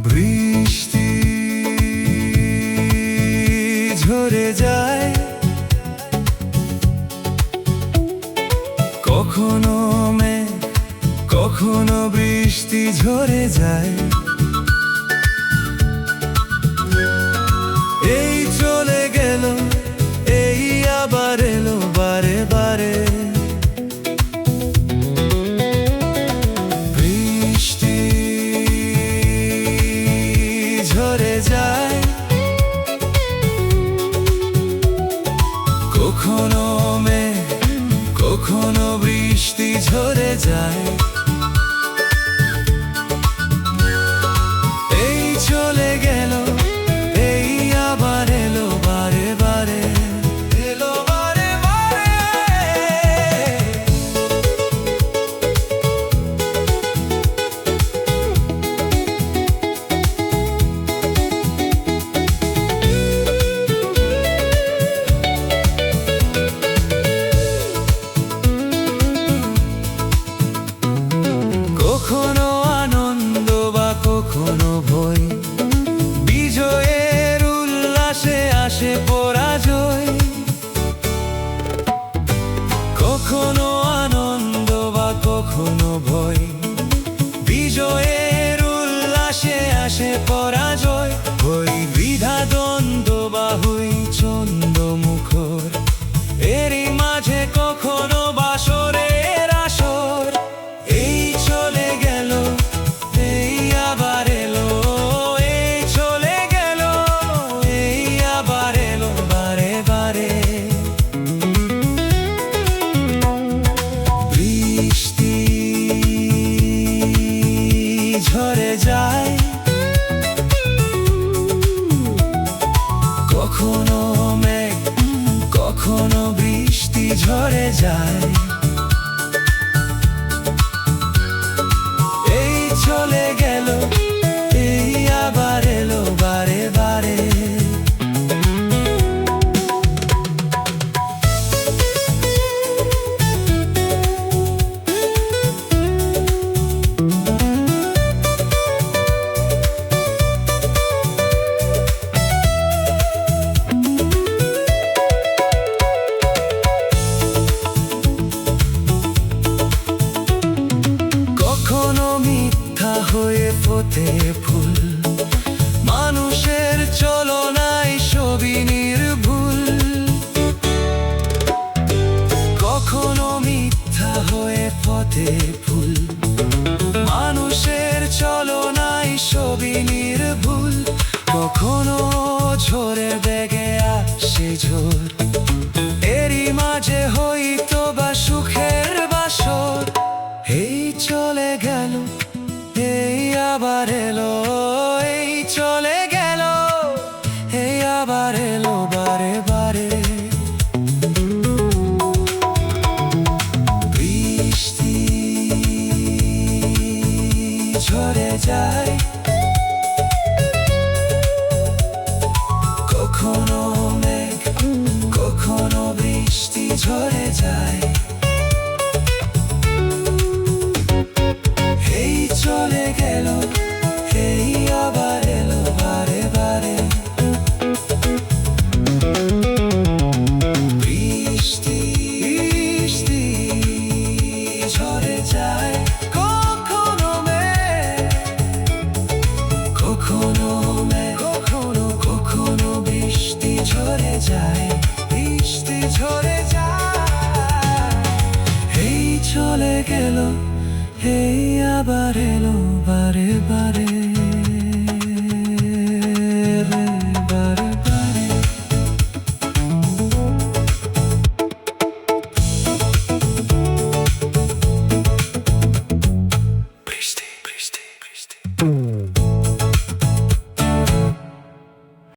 বৃষ্টি ঝরে যায়, কখনো মেঘ কখনো বৃষ্টি ঝরে যায়। এই চলে গেল, এই আবার এলো বারে বারে। বৃষ্টি ঝরে যায়, কখনো মেঘ কখনো বৃষ্টি ঝরে যায়। এই চলে গেল, এই আবার এলো বারে বারে, এলো বারে বারে। কখনো আনন্দ বা কখনো ভয়, বিজয়ের উল্লাসে আসে পরাজয়। কখনো আনন্দ বা কখনো ভয়, বিজয়ের উল্লাসে আসে পরাজয়। হই দ্বিধা দ্বন্দ্ব বা হই চন্দ্র মুখর, এরই মাঝে কখনো বাসরের আসর। এই চলে গেল, এই আবার এলো, এই চলে গেল, এই আবার এলো বারে বারে। বৃষ্টি ঝরে যায়, কখনো মেঘ কখনো বৃষ্টি ঝরে যায়। এই চলে গেল, এই আবার এলো বারে বারে। কখনো মিথ্যা হয়ে ফোটে ফুল, মানুষের চলনায় সবই নির্ভুল। কখনো মিথ্যা হয়ে ফোটে ফুল, মানুষের চলনায় সবই নির্ভুল। কখনো ঝড়ের বেগে আসে ঝড়, এরই মাঝে হইতো বা সুখের বাসর। এই চলে গেল, এই আবার এলো, এই চলে গেল, এই আবার এলো বারে বারে। বৃষ্টি ঝরে যায়, কখনো মেঘ কখনো বৃষ্টি ঝরে যায়। এই চলে গেল, এই আবার এলো বারে বারে। বৃষ্টি বৃষ্টি ঝরে যায়, কখনো মেঘ কখনো মেঘ কখনো কখনো বৃষ্টি ঝরে যায়, বৃষ্টি ঝরে যায়। এই চলে গেল, এই আবার এলো বারে বারে।